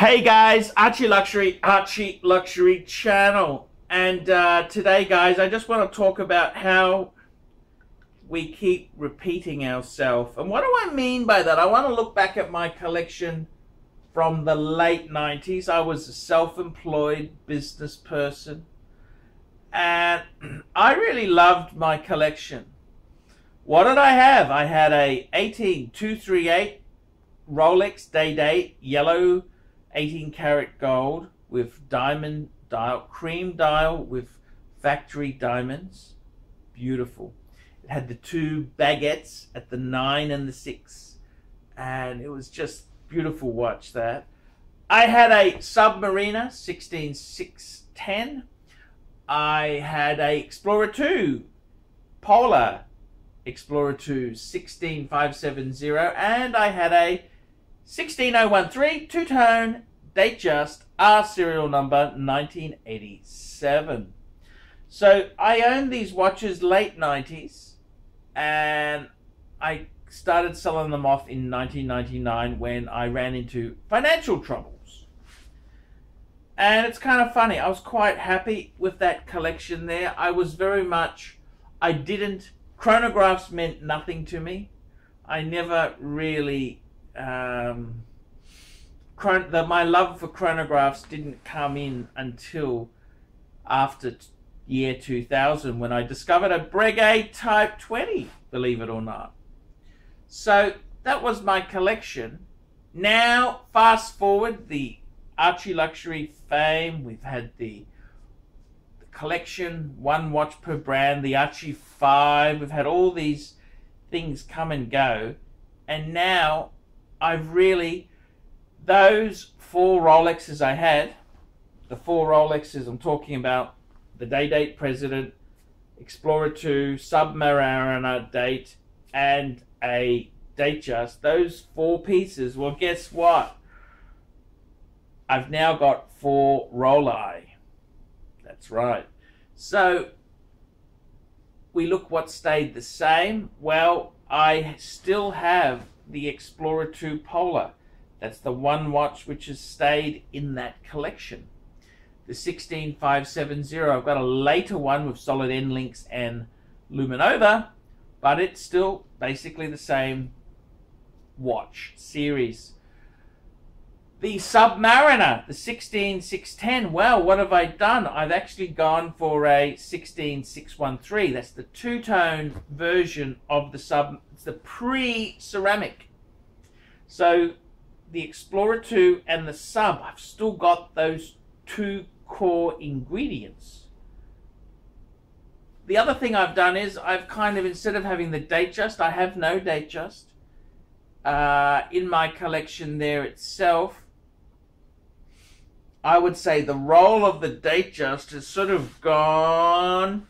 Hey guys, ArchieLuxury channel. And today guys, I just want to talk about how we keep repeating ourselves. And what do I mean by that? I want to look back at my collection from the late 90s. I was a self-employed business person. And I really loved my collection. What did I have? I had a 18238 Rolex day date, yellow 18 karat gold with diamond dial, cream dial with factory diamonds. Beautiful. It had the two baguettes at the 9 and the 6. And it was just beautiful watch that. I had a Submariner 16610. I had a Explorer 2 Polar Explorer 2 16570, and I had a 16013 two-tone date just R serial number 1987. So I owned these watches late 90s, and I started selling them off in 1999 when I ran into financial troubles. And it's kind of funny, I was quite happy with that collection there. I was very much, chronographs meant nothing to me. I never really, my love for chronographs didn't come in until after year 2000 when I discovered a Breguet Type 20, believe it or not. So that was my collection. Now, fast forward, the ArchieLuxury fame, we've had the collection, one watch per brand, the Archie 5, we've had all these things come and go, and now I've really, those 4 Rolexes I had, the 4 Rolexes I'm talking about, the Day Date President, Explorer 2, Submariner date, and a date just, those 4 pieces, well guess what? I've now got 4 Rolex. That's right. So we look what stayed the same. Well, I still have the Explorer 2 Polar. That's the one watch which has stayed in that collection. The 16570, I've got a later one with solid end links and Luminova, but it's still basically the same watch series. The Submariner, the 16610, well, what have I done? I've actually gone for a 16613. That's the two-tone version of the Sub. It's the pre-ceramic. So the Explorer 2 and the Sub, I've still got those 2 core ingredients. The other thing I've done is I've kind of, instead of having the date just, I have no date just in my collection there itself. I would say the role of the date just has sort of gone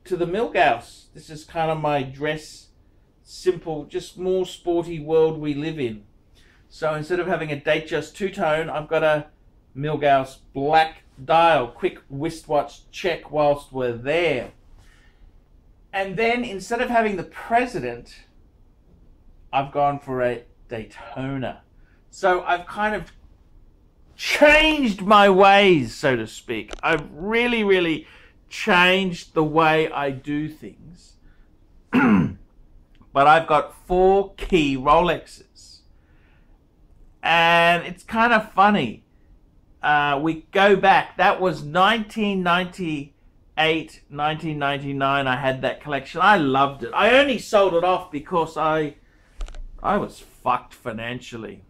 to the Milgauss. This is kind of my dress, simple, just more sporty world we live in. So instead of having a date just two-tone, I've got a Milgauss black dial, quick wristwatch check whilst we're there. And then instead of having the President, I've gone for a Daytona. So I've kind of changed my ways, so to speak. I've really changed the way I do things. But I've got 4 key Rolexes. And it's kind of funny. We go back. That was 1998, 1999. I had that collection. I loved it. I only sold it off because I was fucked financially.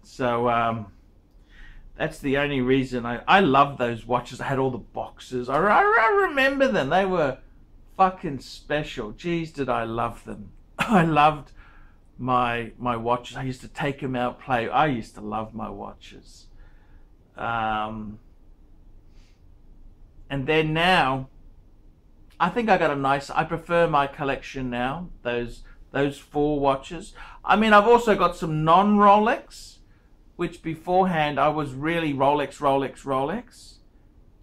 So, that's the only reason. I love those watches. I had all the boxes. I remember them. They were fucking special. Jeez, did I love them. I loved my watches. I used to take them out, play. I used to love my watches. And then now, I think I got a nice, I prefer my collection now, those 4 watches. I mean, I've also got some non-Rolex, which beforehand I was really Rolex.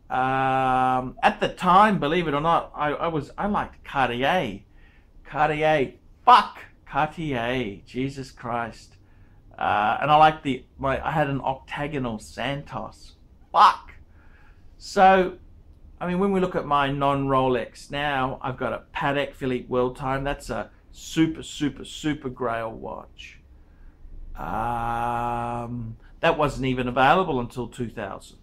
At the time, believe it or not, I liked Cartier. Fuck Cartier, Jesus Christ. And I like I had an octagonal Santos. Fuck. So, I mean, when we look at my non-Rolex now, I've got a Patek Philippe World Time. That's a super, super, super grail watch. That wasn't even available until 2000.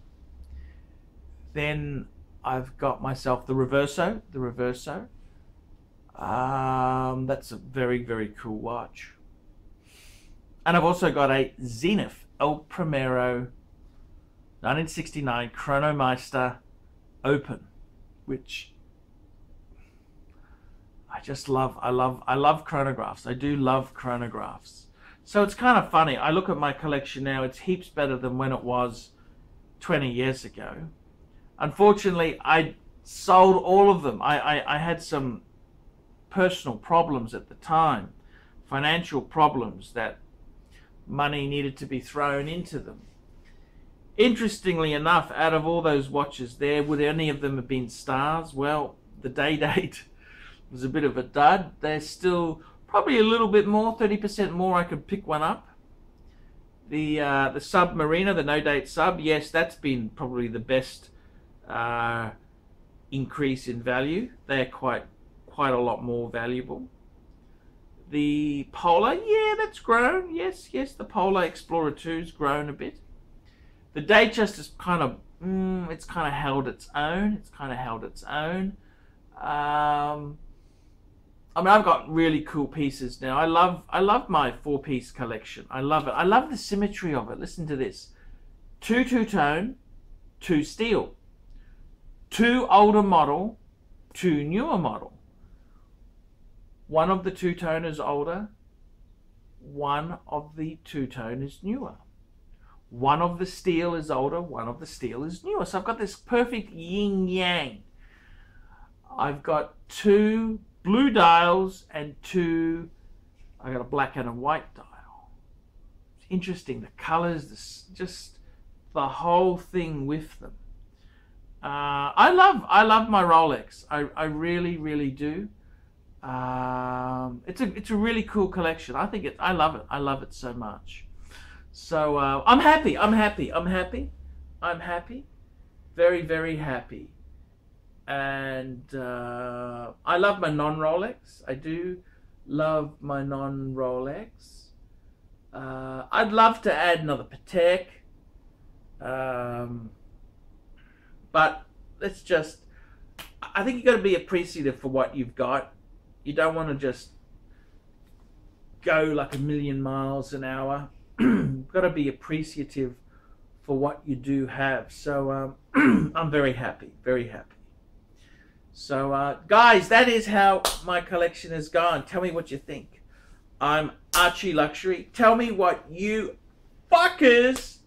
Then I've got myself the Reverso. That's a very, very cool watch. And I've also got a Zenith El Primero 1969 Chronomeister Open, which I just love. I love chronographs. I do love chronographs. So it's kind of funny. I look at my collection now. It's heaps better than when it was 20 years ago. Unfortunately, I sold all of them. I had some personal problems at the time, financial problems, that money needed to be thrown into them. Interestingly enough, out of all those watches there, would any of them have been stars? Well, the day date was a bit of a dud. They're still probably a little bit more, 30% more. I could pick one up. The Submariner, the no date sub, yes, that's been probably the best increase in value. They're quite a lot more valuable. The Polar, yeah, that's grown. Yes, the Polar Explorer 2's grown a bit. The Datejust is kind of, it's kind of held its own. I mean, I've got really cool pieces now. I love my 4-piece collection. I love it. I love the symmetry of it. Listen to this. 2 two-tone, 2 steel. 2 older model, 2 newer model. One of the two-tone is older. One of the two-tone is newer. One of the steel is older. One of the steel is newer. So I've got this perfect yin-yang. I've got 2 blue dials and 2, I got a black and a white dial. It's interesting, the colors, just the whole thing with them. I love my Rolex. I really, really do. It's a really cool collection. I love it. I love it so much. So I'm happy. Very, very happy. And I love my non-Rolex. I do love my non-Rolex. I'd love to add another Patek. But let's just, I think you've got to be appreciative for what you've got. You don't want to just go like a million miles an hour. You've got to be appreciative for what you do have. So I'm very happy, very happy. So guys, that is how my collection has gone. Tell me what you think. I'm ArchieLuxury. Tell me what you fuckers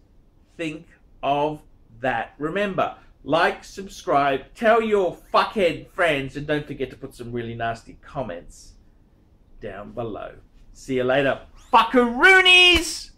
think of that. Remember, like, subscribe, tell your fuckhead friends, and don't forget to put some really nasty comments down below. See you later, fuckaroonies!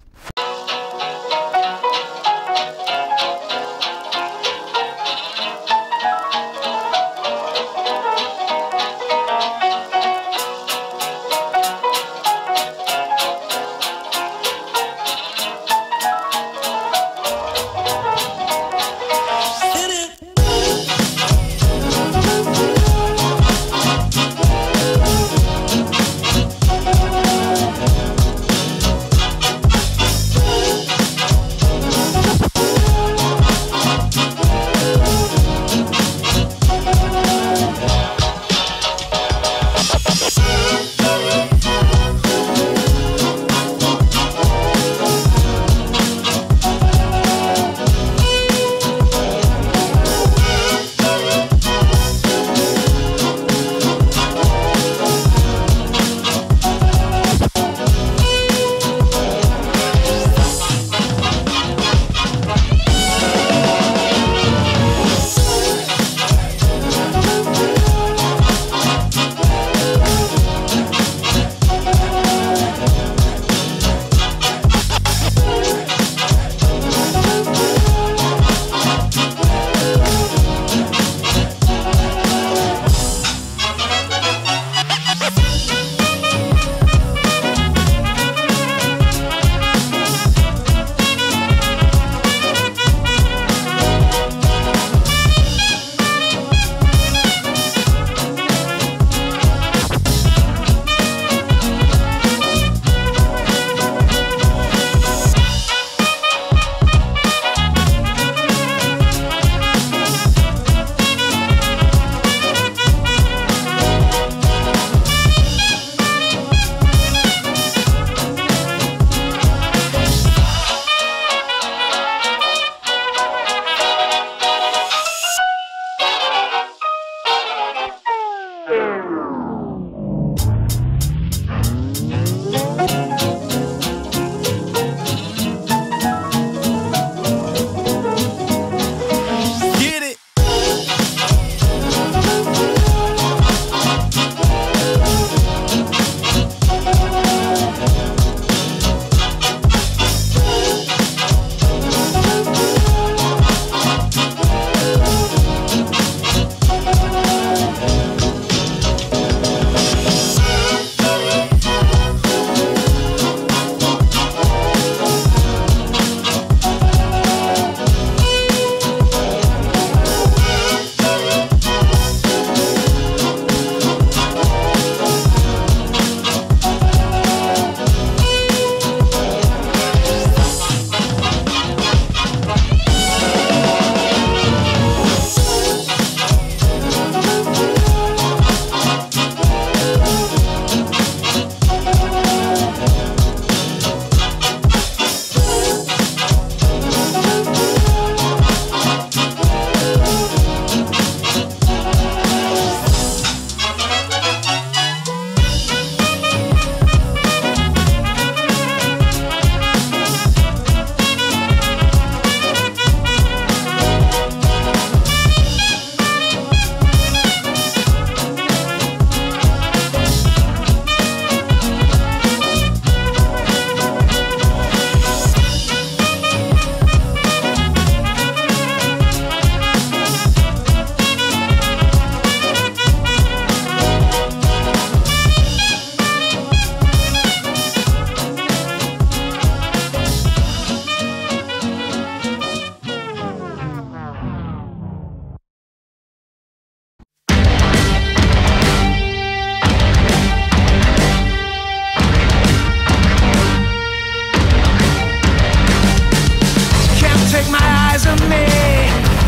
me.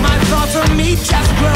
My thoughts on me just grow.